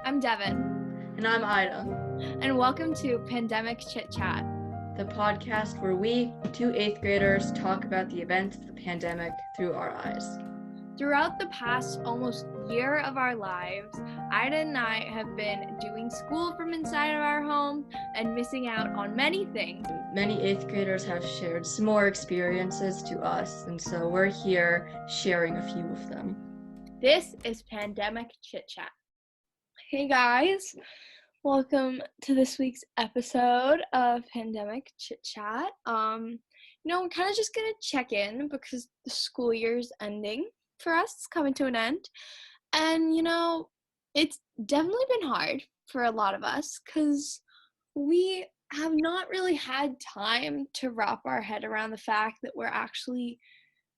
I'm Devin. And I'm Ida. And welcome to Pandemic Chit Chat, the podcast where we, two 8th graders, talk about the events of the pandemic through our eyes. Throughout the past almost year of our lives, Ida and I have been doing school from inside of our home and missing out on many things. Many 8th graders have shared similar experiences to us, and so we're here sharing a few of them. This is Pandemic Chit Chat. Hey guys, welcome to this week's episode of Pandemic Chit Chat. I'm kind of just gonna check in because the school year's ending for us. It's coming to an end, and it's definitely been hard for a lot of us because we have not really had time to wrap our head around the fact that we're actually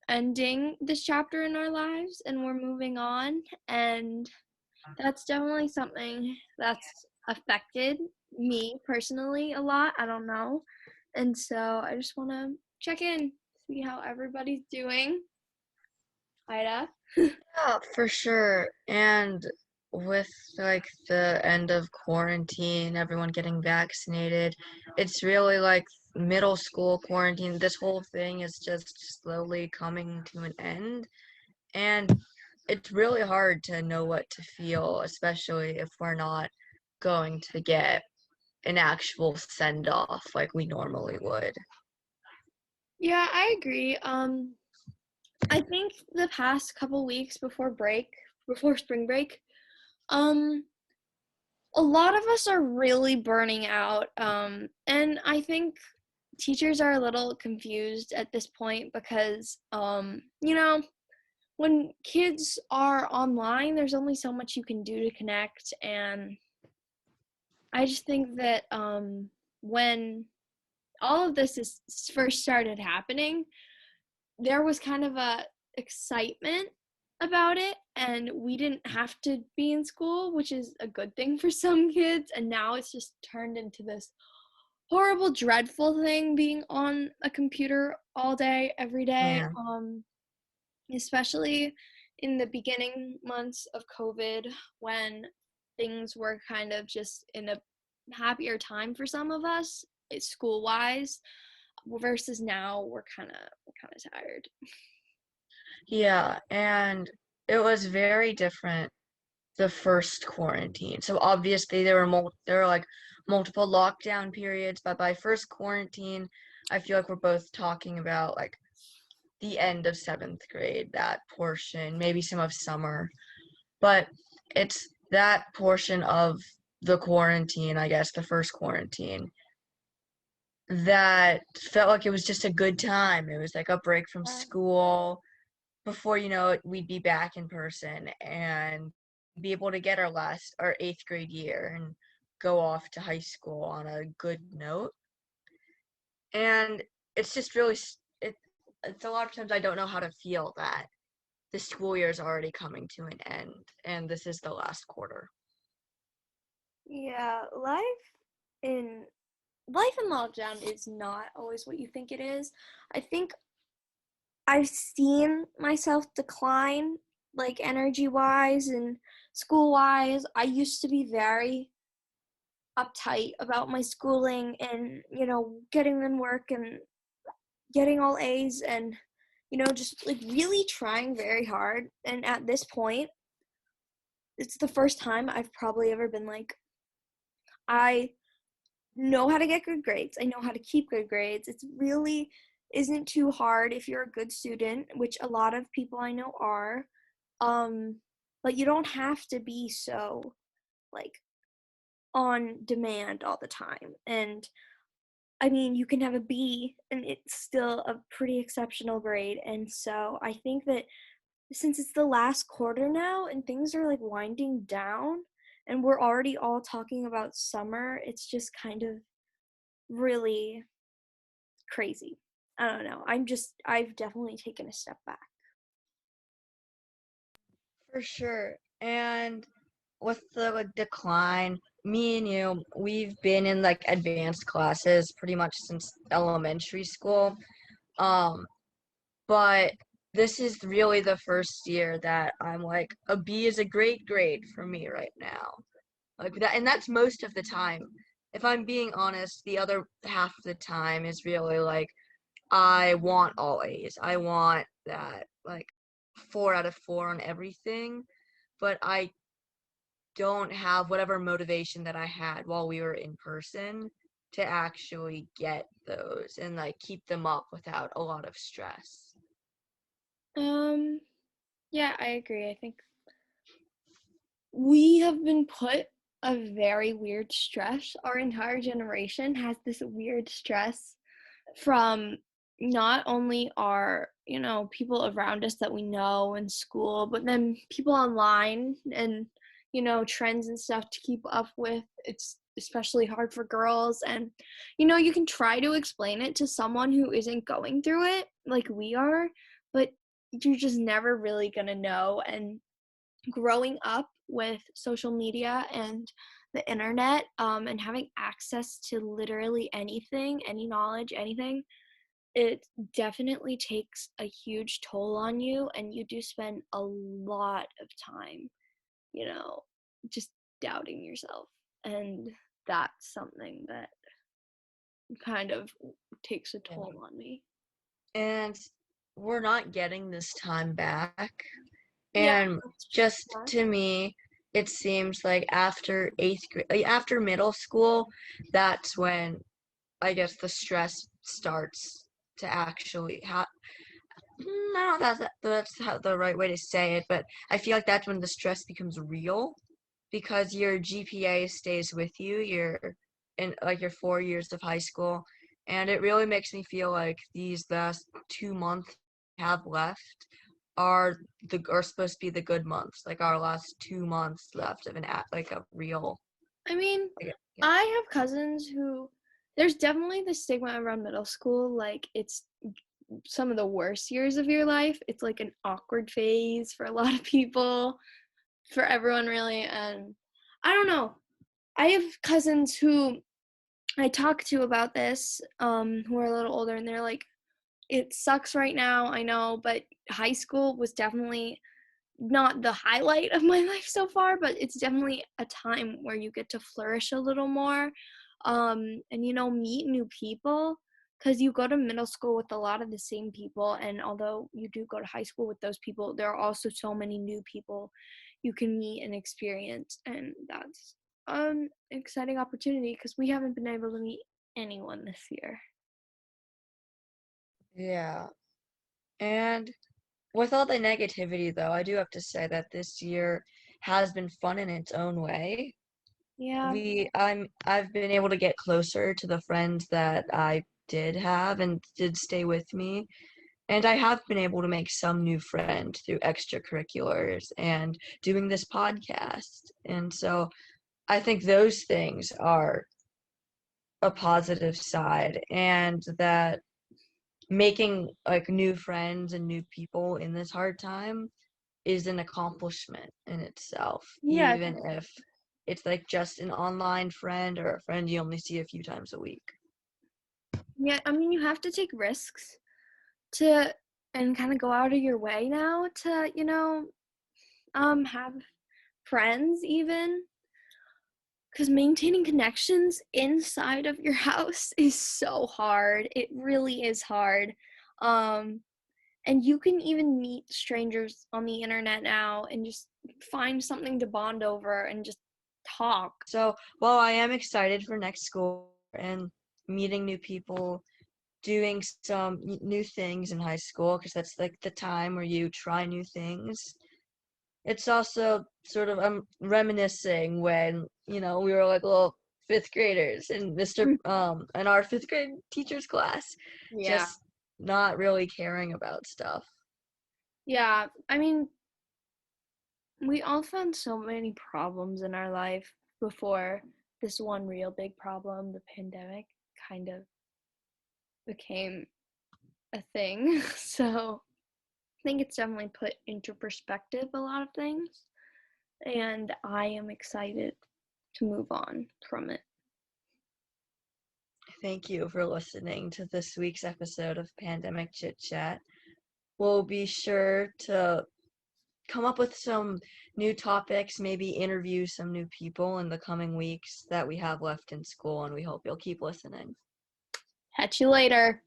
ending this chapter in our lives and we're moving on, and that's definitely something that's affected me personally a lot. I don't know. And so I just want to check in, see how everybody's doing. Ida? Yeah, for sure. And with the end of quarantine, everyone getting vaccinated, it's really like middle school quarantine. This whole thing is just slowly coming to an end. And it's really hard to know what to feel, especially if we're not going to get an actual send-off like we normally would. Yeah, I agree. I think the past couple weeks before spring break, a lot of us are really burning out. And I think teachers are a little confused at this point because, when kids are online, there's only so much you can do to connect. And I just think that when all of this is first started happening, there was kind of a excitement about it, and we didn't have to be in school, which is a good thing for some kids. And now it's just turned into this horrible, dreadful thing, being on a computer all day, every day. Yeah. Especially in the beginning months of COVID, when things were kind of just in a happier time for some of us, school wise, versus now we're kind of tired. Yeah, and it was very different the first quarantine. So obviously there were like multiple lockdown periods, but by first quarantine, I feel like we're both talking about like the end of 7th grade, that portion, maybe some of summer. But it's that portion of the quarantine, I guess, the first quarantine, that felt like it was just a good time. It was like a break from school. Before you know it, we'd be back in person and be able to get our 8th grade year and go off to high school on a good note. And it's just really, it's a lot of times I don't know how to feel that the school year is already coming to an end and this is the last quarter. Yeah, in lockdown is not always what you think it is. I think I've seen myself decline, like energy wise and school wise. I used to be very uptight about my schooling and, getting in work and getting all A's and, just like really trying very hard. And at this point, it's the first time I've probably ever been like, I know how to get good grades. I know how to keep good grades. It's really isn't too hard if you're a good student, which a lot of people I know are. But you don't have to be so like on demand all the time. And I mean, you can have a B and it's still a pretty exceptional grade. And so I think that since it's the last quarter now and things are like winding down and we're already all talking about summer, it's just kind of really crazy. I don't know. I've definitely taken a step back. For sure. And with the decline, me and you, we've been in like advanced classes pretty much since elementary school. But this is really the first year that I'm like, a B is a great grade for me right now. Like that, and that's most of the time. If I'm being honest, the other half of the time is really like I want all A's. I want that like 4 out of 4 on everything, but I don't have whatever motivation that I had while we were in person to actually get those and like keep them up without a lot of stress. Um, yeah, I agree. I think we have been put a very weird stress. Our entire generation has this weird stress from not only our, people around us that we know in school, but then people online and, trends and stuff to keep up with. It's especially hard for girls. And, you can try to explain it to someone who isn't going through it like we are, but you're just never really gonna know. And growing up with social media and the internet, and having access to literally anything, any knowledge, anything, it definitely takes a huge toll on you, and you do spend a lot of time, you know, just doubting yourself. And that's something that kind of takes a Yeah. toll on me. And we're not getting this time back. Yeah, And that's just true. to me, it seems like after 8th grade, like after middle school, that's when I guess the stress starts to actually have. I don't know if that's how the right way to say it, but I feel like that's when the stress becomes real because your GPA stays with you. You're in like your 4 years of high school, and it really makes me feel like these last 2 months we have left are supposed to be the good months, like our last 2 months left of like a real. I mean, Yeah. I have cousins who, there's definitely the stigma around middle school, like it's some of the worst years of your life. It's like an awkward phase for a lot of people, for everyone really. And I don't know. I have cousins who I talk to about this, who are a little older, and they're like, it sucks right now, I know, but high school was definitely not the highlight of my life so far, but it's definitely a time where you get to flourish a little more, and meet new people, because you go to middle school with a lot of the same people, and although you do go to high school with those people, there are also so many new people you can meet and experience, and that's an exciting opportunity because we haven't been able to meet anyone this year. Yeah. And with all the negativity, though, I do have to say that this year has been fun in its own way. Yeah. I've been able to get closer to the friends that I did have and did stay with me. And I have been able to make some new friends through extracurriculars and doing this podcast. And so I think those things are a positive side, and that making like new friends and new people in this hard time is an accomplishment in itself, Yeah. even if it's like just an online friend or a friend you only see a few times a week. Yeah, I mean, you have to take risks to and kind of go out of your way now to, have friends, even because maintaining connections inside of your house is so hard. It really is hard. Um, and you can even meet strangers on the internet now and just find something to bond over and just talk. So while I am excited for next school and meeting new people, doing some new things in high school, because that's like the time where you try new things, it's also sort of reminiscing when we were like little fifth graders and Mr. In our fifth grade teacher's class, Yeah. just not really caring about stuff. Yeah, I mean, we all found so many problems in our life before this one real big problem, the pandemic, kind of became a thing. So I think it's definitely put into perspective a lot of things. And I am excited to move on from it. Thank you for listening to this week's episode of Pandemic Chit Chat. We'll be sure to come up with some new topics, maybe interview some new people in the coming weeks that we have left in school, and we hope you'll keep listening. Catch you later.